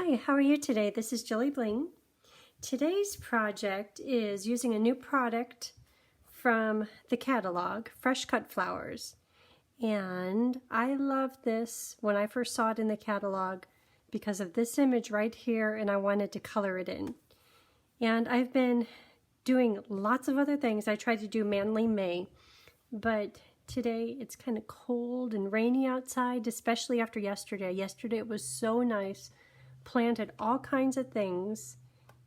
Hi, how are you today? This is Jilly Bling. Today's project is using a new product from the catalog, Fresh Cut Flowers. And I loved this when I first saw it in the catalog because of this image right here, and I wanted to color it in. And I've been doing lots of other things. I tried to do Manly May, but today it's kind of cold and rainy outside, especially after yesterday. Yesterday it was so nice. Planted all kinds of things,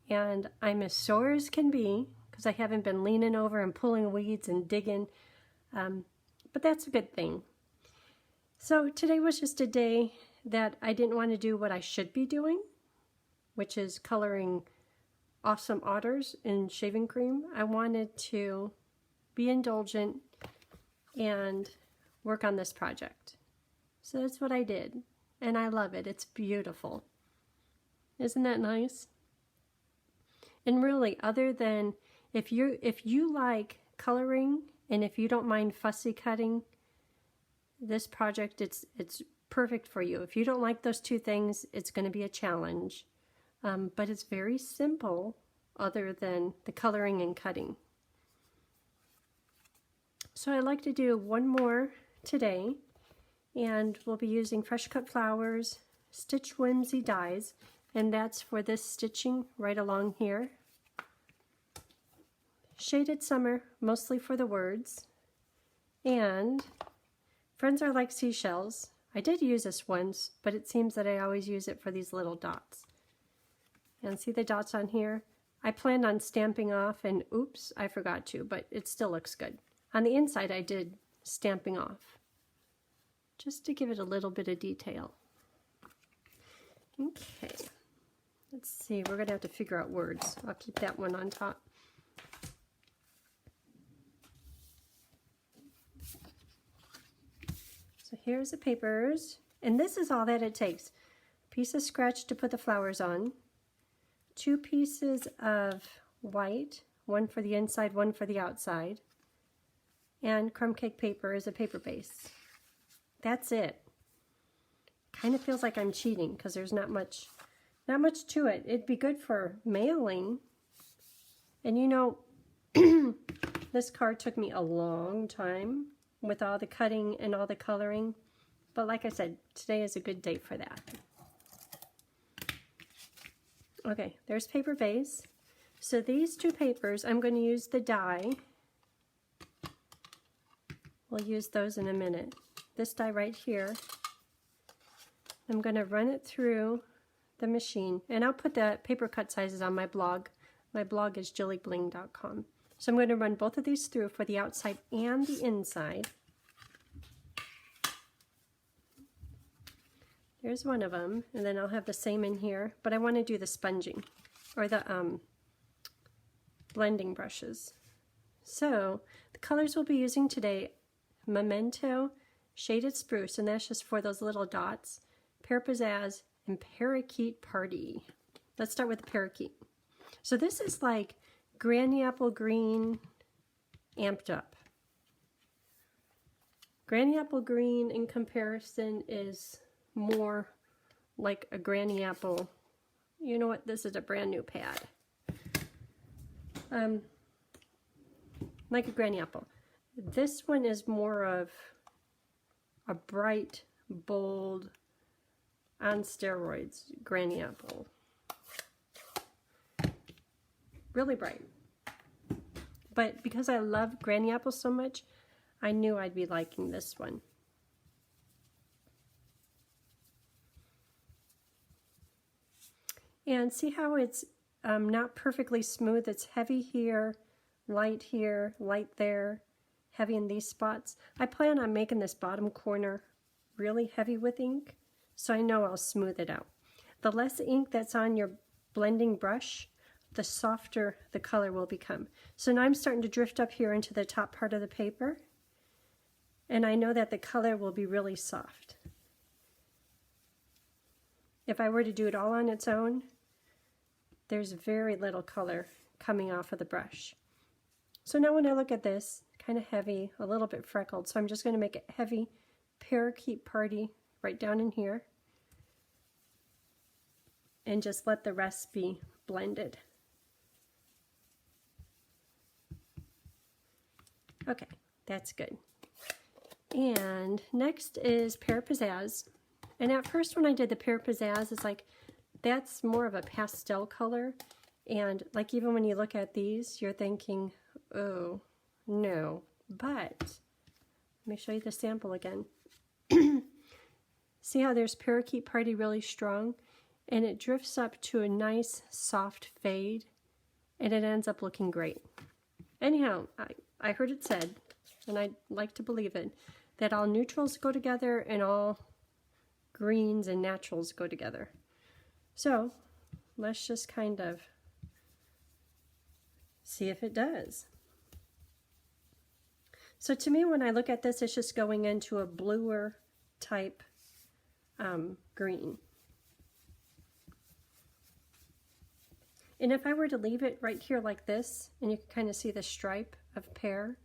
and I'm as sore as can be because I haven't been leaning over and pulling weeds and digging, but that's a good thing. So today was just a day that I didn't want to do what I should be doing, which is coloring awesome otters in shaving cream. I wanted to be indulgent and work on this project. So that's what I did, and I love it. It's beautiful. Isn't that nice? And really, other than if you like coloring and if you don't mind fussy cutting, this project it's perfect for you. If you don't like those two things, it's going to be a challenge. But it's very simple other than the coloring and cutting. So I'd like to do one more today, and we'll be using Fresh Cut Flowers Stitch Whimsy dies. And that's for this stitching right along here. Shaded Summer, mostly for the words. And Friends Are Like Seashells. I did use this once, but it seems that I always use it for these little dots. And see the dots on here? I planned on stamping off, and oops, I forgot to, but it still looks good. On the inside I did stamping off, just to give it a little bit of detail. Okay. Let's see, we're going to have to figure out words. I'll keep that one on top. So here's the papers, and this is all that it takes. A piece of scratch to put the flowers on, 2 pieces of white, one for the inside, one for the outside, and crumb cake paper as a paper base. That's it. Kind of feels like I'm cheating because there's not much to it. It'd be good for mailing. And you know, this card took me a long time with all the cutting and all the coloring. But like I said, today is a good day for that. Okay, there's paper base. So these 2 papers, I'm going to use the die. We'll use those in a minute. This die right here, I'm going to run it through the machine, and I'll put the paper cut sizes on my blog. My blog is jillybling.com. So I'm going to run both of these through for the outside and the inside. There's one of them, and then I'll have the same in here, but I want to do the sponging, or the blending brushes. So the colors we'll be using today, Memento, Shaded Spruce, and that's just for those little dots, Pear Pizzazz, and Parakeet Party. Let's start with the parakeet. So this is like Granny Apple Green amped up. Granny Apple Green in comparison is more like a Granny Apple. You know what? This is a brand new pad. Like a Granny Apple. This one is more of a bright, bold, on steroids, Granny Apple. Really bright. But because I love Granny Apple so much, I knew I'd be liking this one. And see how it's not perfectly smooth? It's heavy here, light there, heavy in these spots. I plan on making this bottom corner really heavy with ink, so I know I'll smooth it out. The less ink that's on your blending brush, the softer the color will become. So now I'm starting to drift up here into the top part of the paper, and I know that the color will be really soft. If I were to do it all on its own, there's very little color coming off of the brush. So now when I look at this, kind of heavy, a little bit freckled, so I'm just going to make it heavy Parakeet Party right down in here. and just let the rest be blended. Okay, that's good. And next is Pear Pizzazz. And at first when I did the Pear Pizzazz, it's like, that's more of a pastel color. And like even when you look at these, you're thinking, oh, no. But, let me show you the sample again. See how there's Parakeet Party really strong? And it drifts up to a nice soft fade. And it ends up looking great. Anyhow, I heard it said, and I like to believe it, that all neutrals go together and all greens and naturals go together. So let's just kind of see if it does. So to me, when I look at this, it's just going into a bluer type green. And if I were to leave it right here like this, and you can kind of see the stripe of pear,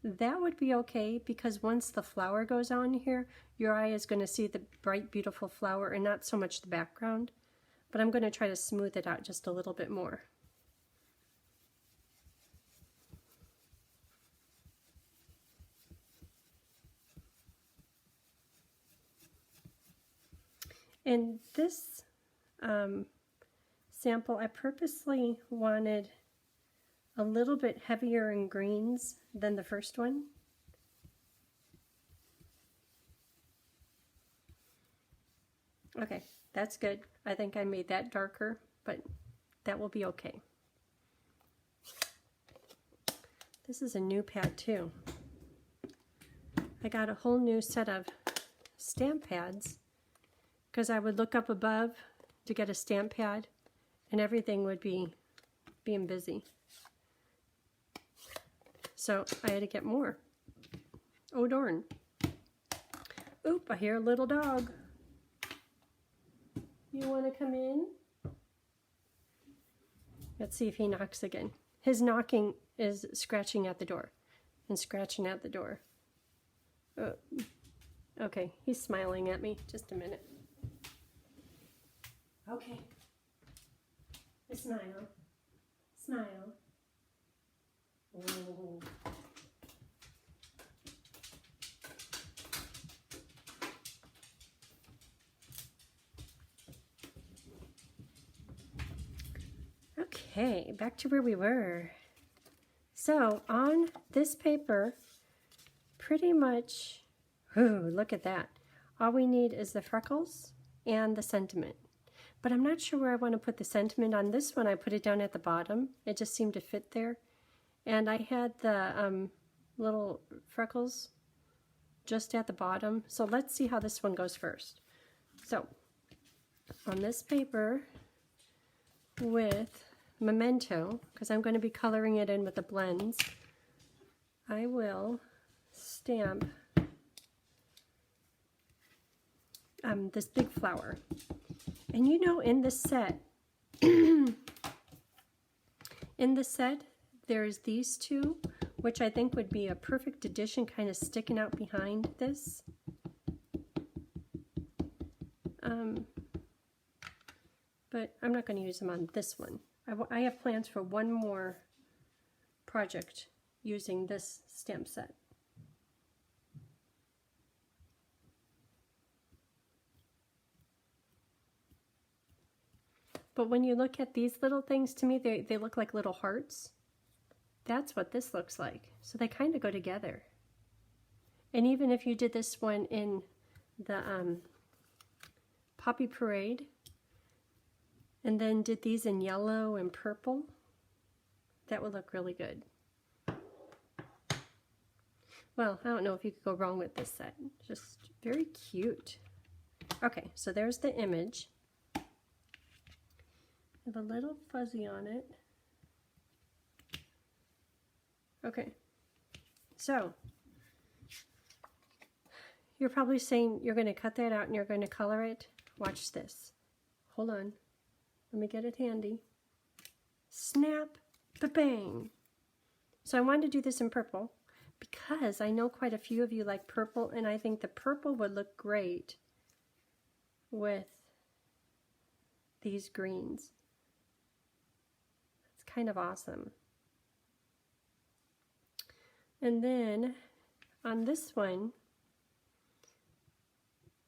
that would be okay, because once the flower goes on here, your eye is going to see the bright, beautiful flower and not so much the background. But I'm going to try to smooth it out just a little bit more. In this sample, I purposely wanted a little bit heavier in greens than the first one. Okay, that's good. I think I made that darker, but that will be okay. This is a new pad too. I got a whole new set of stamp pads because I would look up above to get a stamp pad and everything would be being busy. So I had to get more. Oh darn. Oop, I hear a little dog. You want to come in? Let's see if he knocks again. His knocking is scratching at the door and scratching at the door. Oh, okay, he's smiling at me. Just a minute. Okay. Smile. Smile. Oh. Okay, back to where we were. So on this paper, pretty much, ooh, look at that. All we need is the freckles and the sentiment. But I'm not sure where I want to put the sentiment. On this one, I put it down at the bottom. It just seemed to fit there. And I had the little freckles just at the bottom. So let's see how this one goes first. So on this paper with Memento, because I'm going to be coloring it in with the blends, I will stamp this big flower. And you know, in the set, there's these two, which I think would be a perfect addition, kind of sticking out behind this. But I'm not going to use them on this one. I have plans for one more project using this stamp set. But when you look at these little things, to me, they look like little hearts. That's what this looks like. So they kind of go together. And even if you did this one in the Poppy Parade, and then did these in yellow and purple, that would look really good. Well, I don't know if you could go wrong with this set. Just very cute. Okay, so there's the image. I have a little fuzzy on it. Okay, so you're probably saying you're going to cut that out and you're going to color it. Watch this. Hold on. Let me get it handy. Snap, ba-bang. So I wanted to do this in purple because I know quite a few of you like purple, and I think the purple would look great with these greens. It's kind of awesome. And then on this one,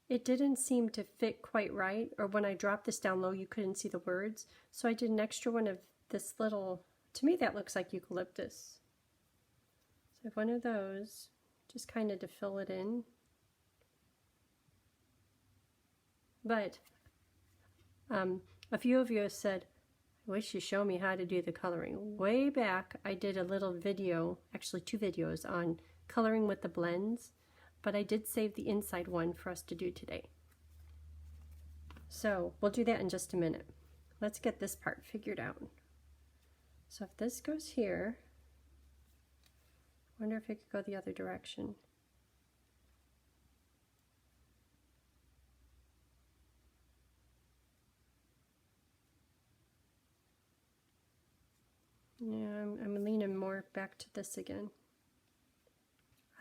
it didn't seem to fit quite right, or when I dropped this down low, you couldn't see the words. So I did an extra one of this little, to me that looks like eucalyptus. So I have one of those, just kind of to fill it in. But a few of you have said, I wish you show me how to do the coloring. Way back, I did a little video, actually 2 videos on coloring with the blends, but I did save the inside one for us to do today. So we'll do that in just a minute. Let's get this part figured out. So if this goes here, I wonder if it could go the other direction. Yeah, I'm leaning more back to this again.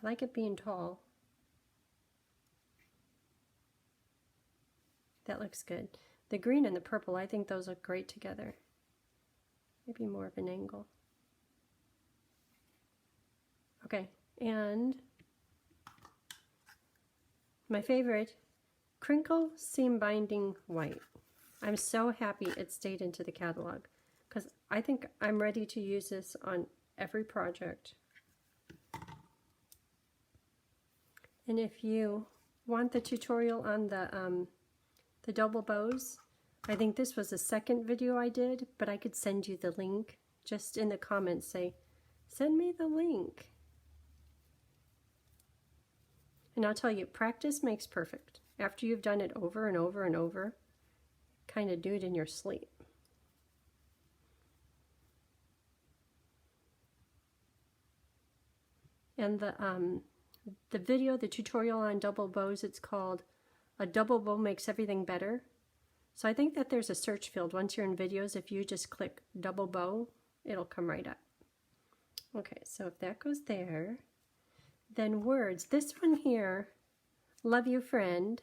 I like it being tall. That looks good. The green and the purple, I think those look great together. Maybe more of an angle. Okay, and my favorite, crinkle seam binding white. I'm so happy it stayed into the catalog because I think I'm ready to use this on every project. And if you want the tutorial on the double bows, I think this was the second video I did, but I could send you the link. Just in the comments say, send me the link. And I'll tell you, practice makes perfect. After you've done it over and over and over, kind of do it in your sleep. And the video, the tutorial on double bows, it's called A Double Bow Makes Everything Better. So I think that there's a search field. Once you're in videos, if you just click double bow, it'll come right up. Okay, so if that goes there, then words. This one here, love you friend.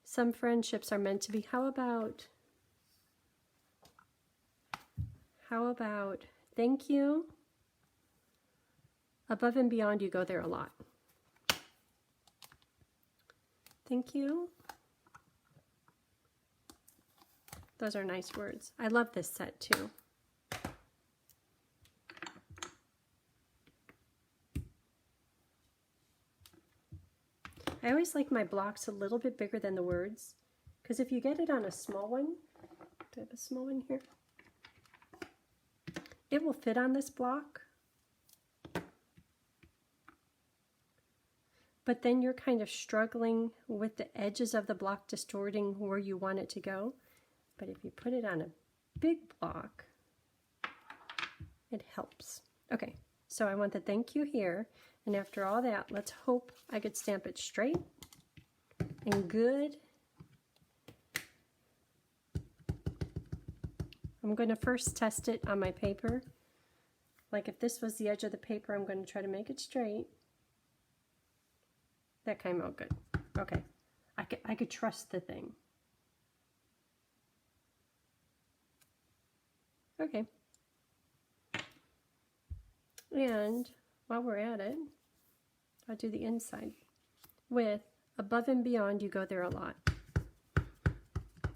Some friendships are meant to be. How about thank you? Above and beyond, you go there a lot. Thank you. Those are nice words. I love this set too. I always like my blocks a little bit bigger than the words, because if you get it on a small one, do I have a small one here? It will fit on this block, but then you're kind of struggling with the edges of the block distorting where you want it to go. But if you put it on a big block, it helps. Okay, so I want the thank you here. And after all that, let's hope I could stamp it straight and good. I'm going to first test it on my paper. Like if this was the edge of the paper, I'm going to try to make it straight. That came out good. Okay, I could trust the thing. Okay. And while we're at it, I'll do the inside. With above and beyond, you go there a lot.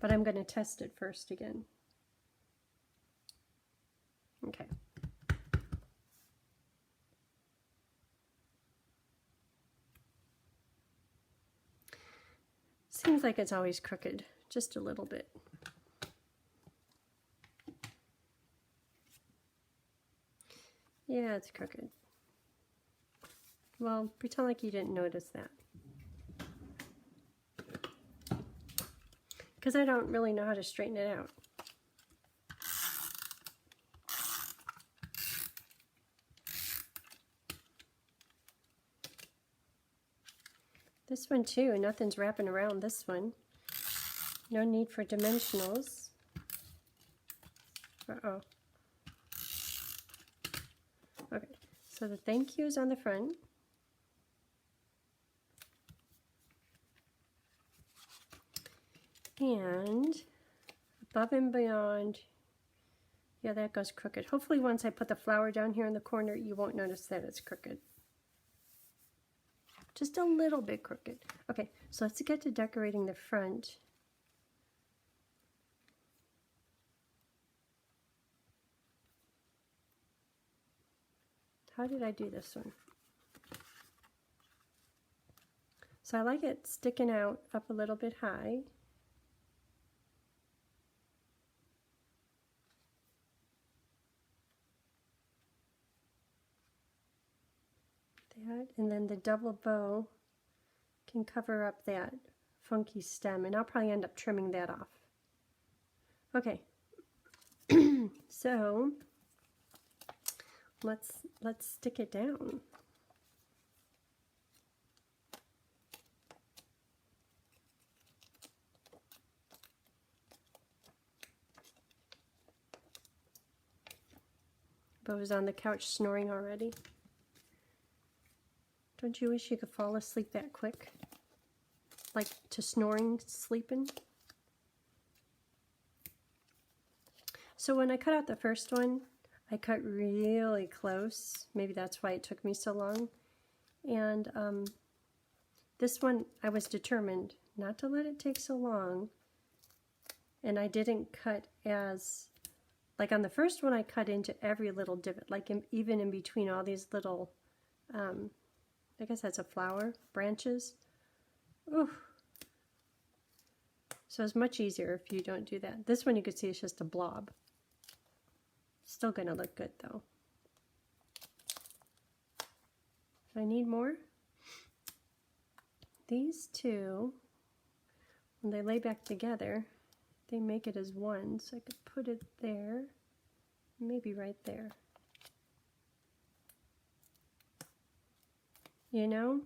But I'm going to test it first again. Okay. Seems like it's always crooked, just a little bit. Yeah, it's crooked. Well, pretend like you didn't notice that. Because I don't really know how to straighten it out. This one too, nothing's wrapping around this one. No need for dimensionals. Uh-oh. Okay, so the thank you is on the front. And Above and Beyond. Yeah, that goes crooked. Hopefully once I put the flower down here in the corner, you won't notice that it's crooked. Just a little bit crooked. Okay, so let's get to decorating the front. How did I do this one? So I like it sticking out up a little bit high. That, and then the double bow can cover up that funky stem, and I'll probably end up trimming that off. Okay, so let's stick it down. Bo was on the couch snoring already. Don't you wish you could fall asleep that quick? Like to snoring, sleeping? So when I cut out the first one, I cut really close. Maybe that's why it took me so long. And this one, I was determined not to let it take so long. And I didn't cut as, like on the first one, I cut into every little divot, like even in between all these little, I guess that's a flower, branches. Ooh. So it's much easier if you don't do that. This one you can see it's just a blob. Still gonna look good though. Do I need more? These two, when they lay back together, they make it as one. So I could put it there, maybe right there. You know,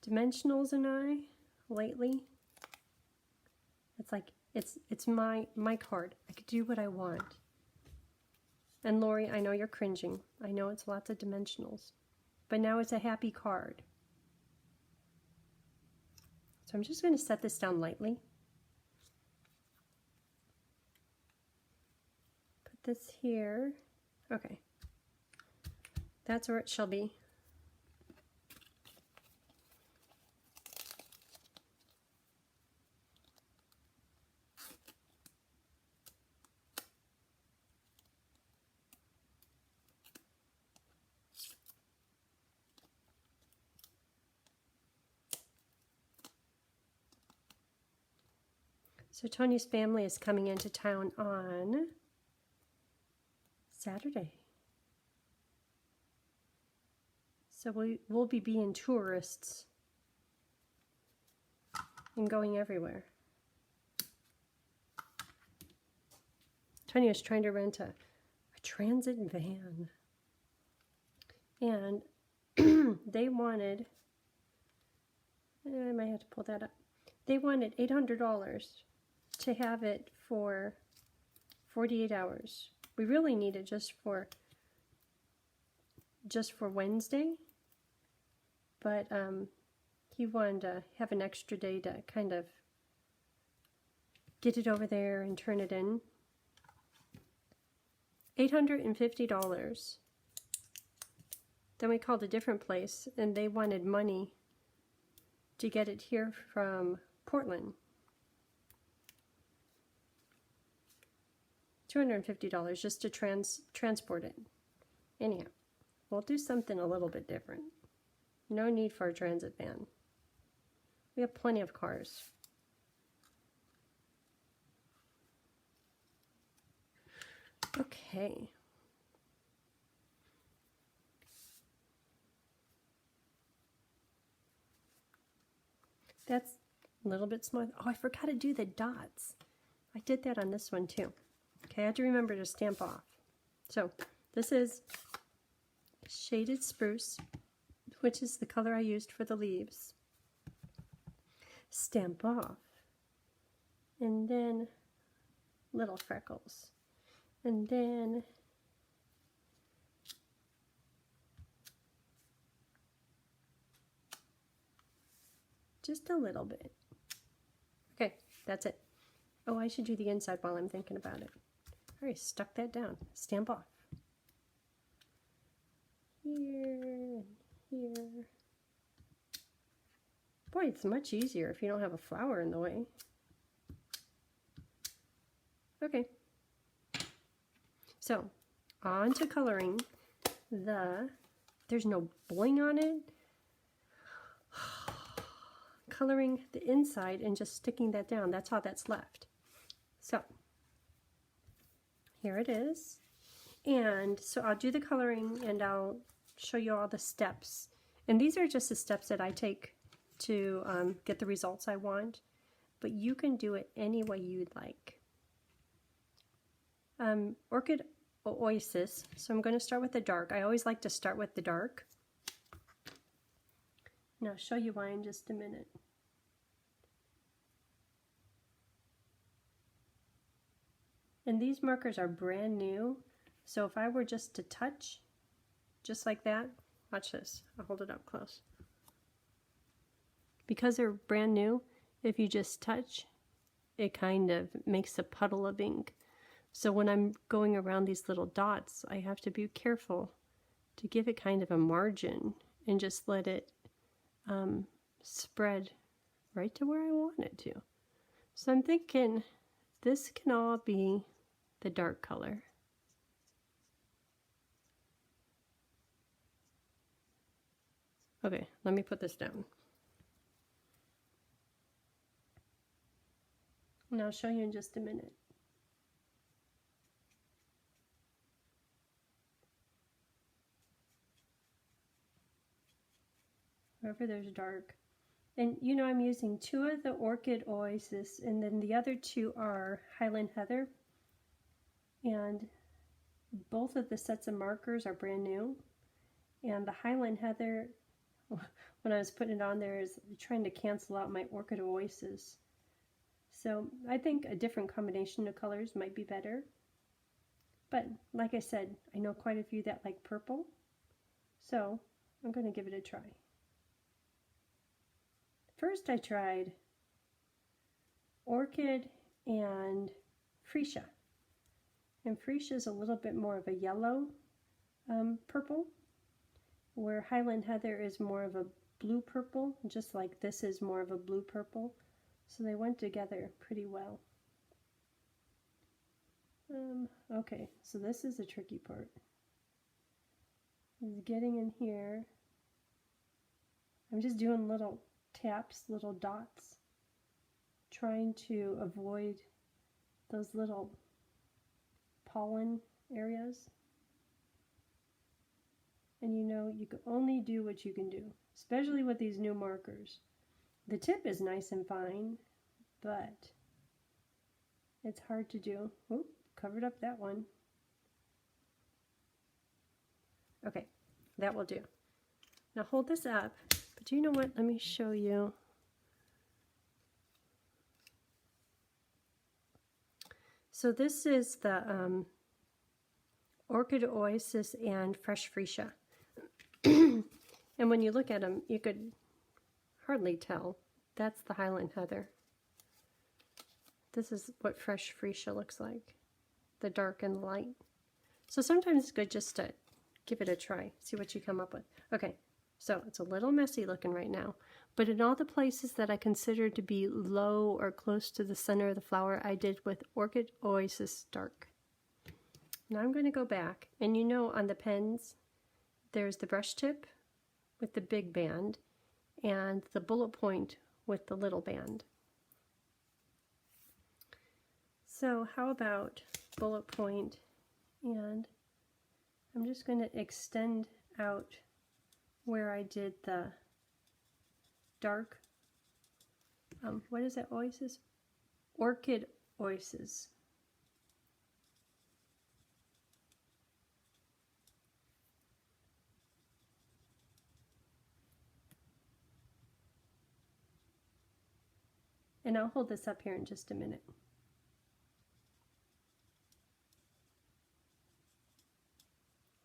dimensionals and I, lately, it's like, it's my card. I could do what I want. And Lori, I know you're cringing. I know it's lots of dimensionals. But now it's a happy card. So I'm just going to set this down lightly. Put this here. Okay. That's where it shall be. So Tony's family is coming into town on Saturday. So we'll be being tourists and going everywhere. Tony was trying to rent a transit van. And they wanted, I might have to pull that up. They wanted $800 to have it for 48 hours. We really need it just for Wednesday, but he wanted to have an extra day to kind of get it over there and turn it in. $850. Then we called a different place, and they wanted money to get it here from Portland. $250 just to transport it. Anyhow, we'll do something a little bit different. No need for a transit van. We have plenty of cars. Okay. That's a little bit small. Oh, I forgot to do the dots. I did that on this one too. Okay, I had to remember to stamp off. So this is Shaded Spruce, which is the color I used for the leaves. Stamp off. And then little freckles. And then just a little bit. Okay, that's it. Oh, I should do the inside while I'm thinking about it. I already stuck that down. Stamp off. Here, here. Boy, it's much easier if you don't have a flower in the way. Okay. So, on to coloring there's no bling on it. Coloring the inside and just sticking that down. That's all that's left. So, here it is. And so I'll do the coloring and I'll show you all the steps. And these are just the steps that I take to get the results I want. But you can do it any way you'd like. Orchid Oasis. So I'm going to start with the dark. I always like to start with the dark. And I'll show you why in just a minute. And these markers are brand new. So if I were just to touch, just like that, watch this. I'll hold it up close. Because they're brand new, if you just touch, it kind of makes a puddle of ink. So when I'm going around these little dots, I have to be careful to give it kind of a margin and just let it spread right to where I want it to. So I'm thinking this can all be the dark color. Okay, let me put this down. And I'll show you in just a minute. Wherever there's dark. And you know I'm using 2 of the Orchid Oasis and then the other 2 are Highland Heather. And both of the sets of markers are brand new. And the Highland Heather, when I was putting it on there, is trying to cancel out my Orchid Oasis. So I think a different combination of colors might be better. But like I said, I know quite a few that like purple. So I'm going to give it a try. First I tried Orchid and Freesia. And Freesia is a little bit more of a yellow purple, where Highland Heather is more of a blue purple, just like this is more of a blue purple. So they went together pretty well. Okay, so this is the tricky part. Is getting in here. I'm just doing little taps, little dots, trying to avoid those little pollen areas. And you know, you can only do what you can do, especially with these new markers. The tip is nice and fine, but it's hard to do. Oop, covered up that one. Okay, that will do. Now hold this up, but you know what? Let me show you. So this is the Orchid Oasis and Fresh Freesia. And when you look at them, you could hardly tell. That's the Highland Heather. This is what Fresh Freesia looks like, the dark and the light. So sometimes it's good just to give it a try, see what you come up with. Okay, so it's a little messy looking right now, but in all the places that I consider to be low or close to the center of the flower, I did with Orchid Oasis Dark. Now I'm going to go back, and you know on the pens, there's the brush tip with the big band, and the bullet point with the little band. So how about bullet point, and I'm just going to extend out where I did the dark, what is that oasis? Orchid Oasis. And I'll hold this up here in just a minute.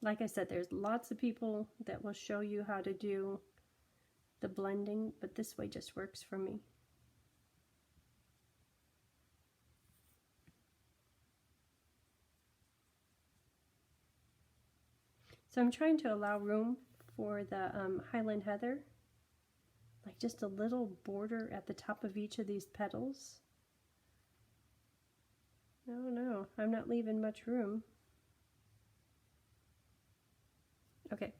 Like I said, there's lots of people that will show you how to do the blending, but this way just works for me. So I'm trying to allow room for the Highland Heather, like just a little border at the top of each of these petals. No, I'm not leaving much room. Okay.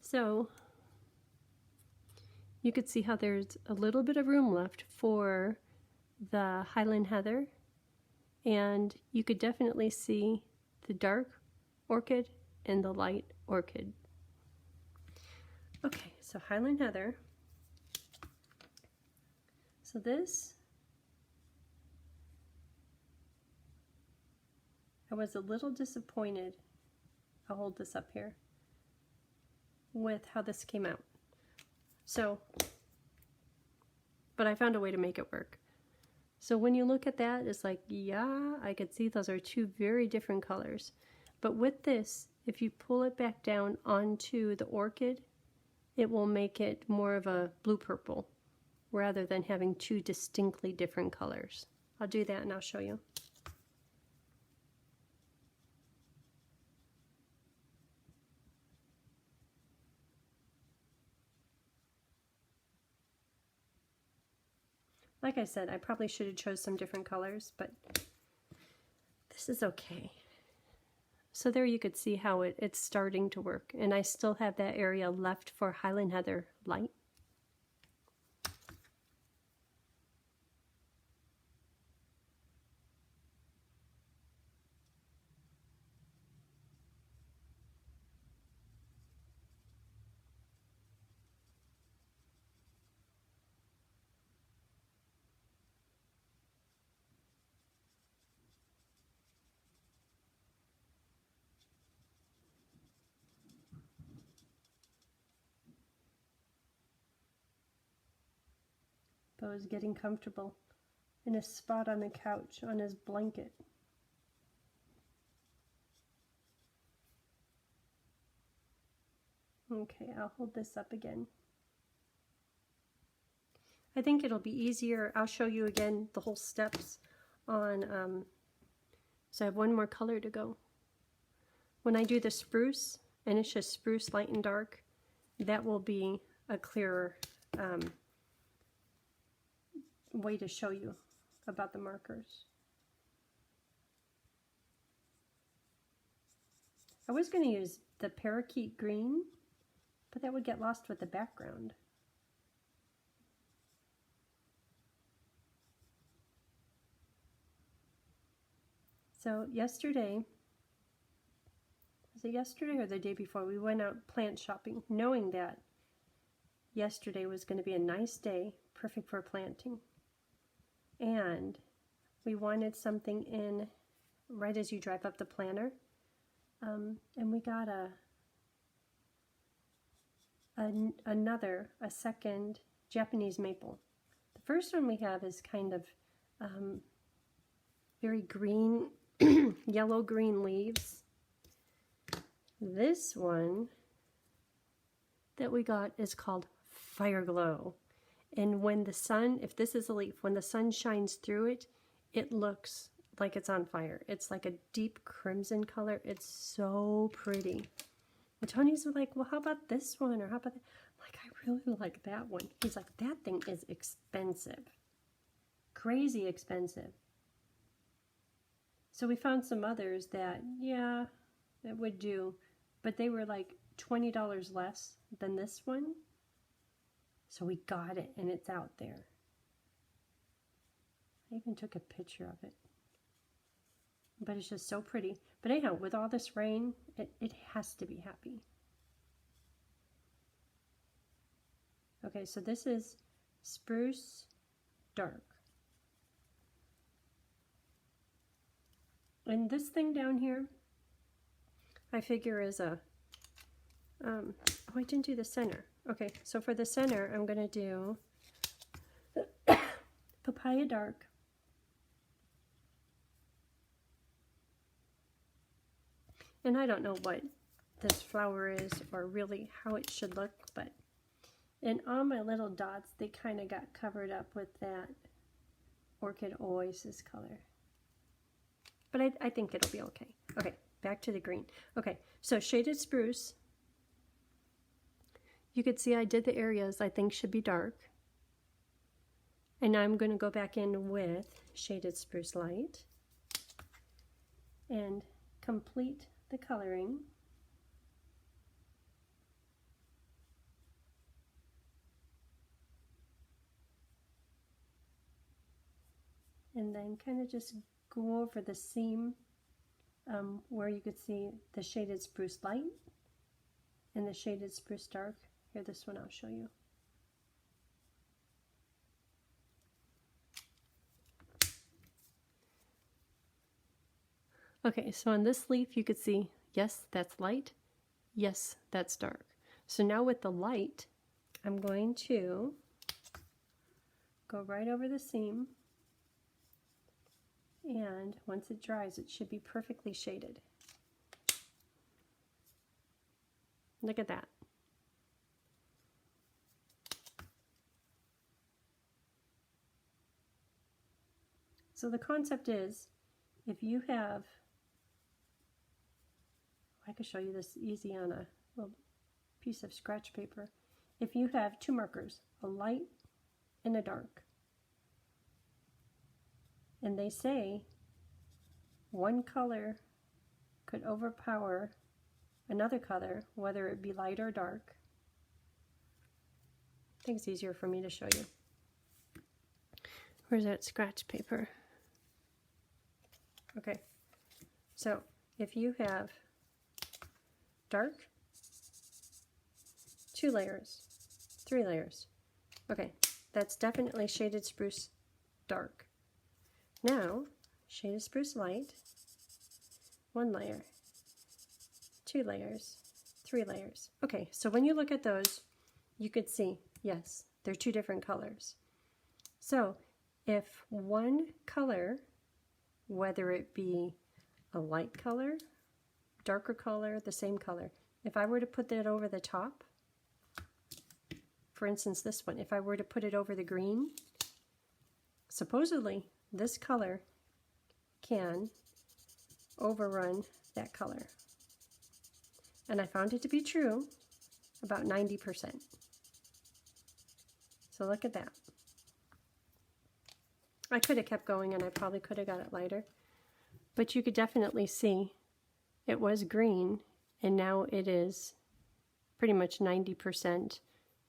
So you could see how there's a little bit of room left for the Highland Heather, and you could definitely see the dark orchid and the light orchid. Okay, so Highland Heather. So this, I was a little disappointed, I'll hold this up here, with how this came out. So, but I found a way to make it work. So when you look at that, it's like, yeah, I could see those are two very different colors. But with this, if you pull it back down onto the orchid, it will make it more of a blue-purple rather than having two distinctly different colors. I'll do that and I'll show you. Like I said, I probably should have chose some different colors, but this is okay. So there you could see how it's starting to work, and I still have that area left for Highland Heather light. Bo is getting comfortable in a spot on the couch on his blanket. Okay, I'll hold this up again. I think it'll be easier. I'll show you again the whole steps on, so I have one more color to go. When I do the spruce, and it's just spruce light and dark, that will be a clearer way to show you about the markers. I was going to use the parakeet green, but that would get lost with the background. So yesterday, was it yesterday or the day before, we went out plant shopping, knowing that yesterday was going to be a nice day, perfect for planting. And we wanted something in right as you drive up the planter. And we got a second Japanese maple. The first one we have is kind of very green, yellow-green leaves. This one that we got is called Fire Glow. And when the sun, if this is a leaf, when the sun shines through it, it looks like it's on fire. It's like a deep crimson color. It's so pretty. And Tony's like, well, how about this one? Or how about that? I'm like, I really like that one. He's like, that thing is expensive. Crazy expensive. So we found some others that, yeah, that would do. But they were like $20 less than this one. So we got it, and it's out there. I even took a picture of it. But it's just so pretty. But anyhow, with all this rain, it has to be happy. Okay, so this is spruce dark. And this thing down here, I figure is a, oh, I didn't do the center. Okay, so for the center, I'm going to do Papaya Dark. And I don't know what this flower is or really how it should look, but in all my little dots, they kind of got covered up with that Orchid Oasis color. but I think it'll be okay. Okay, back to the green. Okay, so shaded spruce. You could see I did the areas I think should be dark. And now I'm going to go back in with shaded spruce light and complete the coloring. And then kind of just go over the seam where you could see the shaded spruce light and the shaded spruce dark. Here, this one I'll show you. Okay, so on this leaf you could see, yes, that's light, yes, that's dark. So now with the light, I'm going to go right over the seam, and once it dries, it should be perfectly shaded. Look at that. So the concept is, if you have, I could show you this easy on a little piece of scratch paper. If you have two markers, a light and a dark, and they say one color could overpower another color, whether it be light or dark. I think it's easier for me to show you. Where's that scratch paper? Okay, so if you have dark, 2 layers, 3 layers. Okay, that's definitely shaded spruce dark. Now, shaded spruce light, 1 layer, 2 layers, 3 layers. Okay, so when you look at those, you could see, yes, they're 2 different colors. So if one color, whether it be a light color, darker color, the same color, if I were to put that over the top, for instance this one, if I were to put it over the green, supposedly this color can overrun that color. And I found it to be true about 90%. So look at that. I could have kept going and I probably could have got it lighter, but you could definitely see it was green and now it is pretty much 90%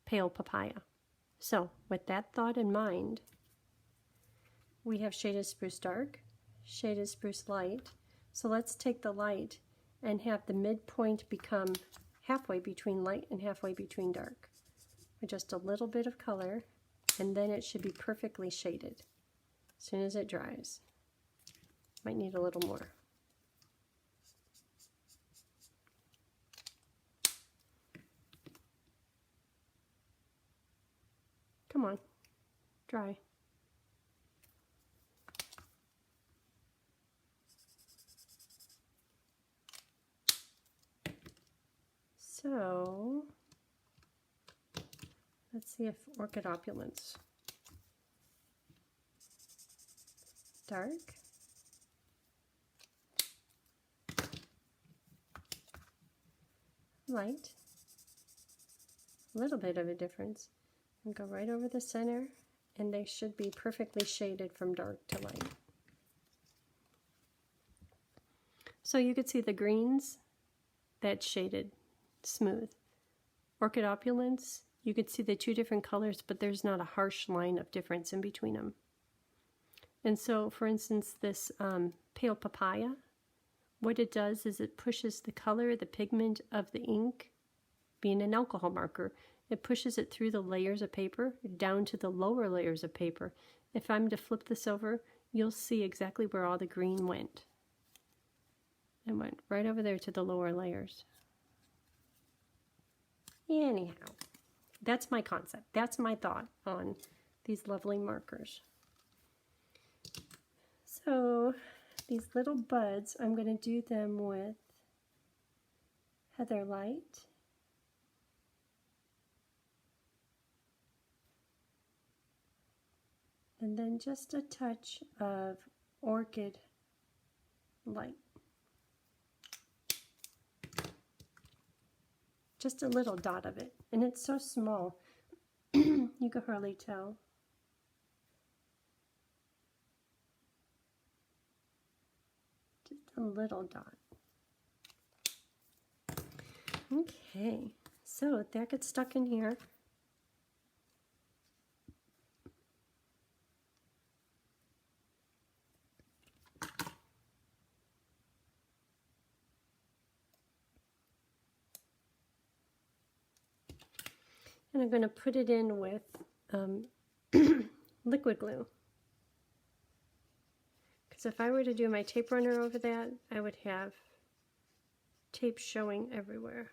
pale papaya. So with that thought in mind, we have shaded spruce dark, shaded spruce light. So let's take the light and have the midpoint become halfway between light and halfway between dark. With just a little bit of color, and then it should be perfectly shaded as soon as it dries. Might need a little more. Come on, dry. So, let's see if Orchid Opulence. Dark. Light. A little bit of a difference. And go right over the center, and they should be perfectly shaded from dark to light. So you could see the greens, that's shaded smooth. Orchid Opulence, you could see the 2 different colors, but there's not a harsh line of difference in between them. And so, for instance, this pale papaya, what it does is it pushes the color, the pigment of the ink, being an alcohol marker, it pushes it through the layers of paper down to the lower layers of paper. If I'm to flip this over, you'll see exactly where all the green went. It went right over there to the lower layers. Anyhow, that's my concept. That's my thought on these lovely markers. So these little buds, I'm going to do them with Heather Light. And then just a touch of Orchid light. Just a little dot of it, and it's so small you can hardly tell. Just a little dot. Okay, so that gets stuck in here. And I'm going to put it in with liquid glue. Because if I were to do my tape runner over that, I would have tape showing everywhere.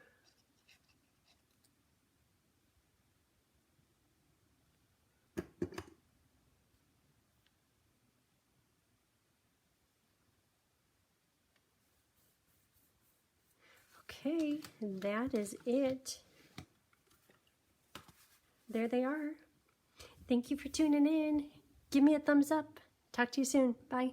Okay, that is it. There they are. Thank you for tuning in. Give me a thumbs up. Talk to you soon. Bye.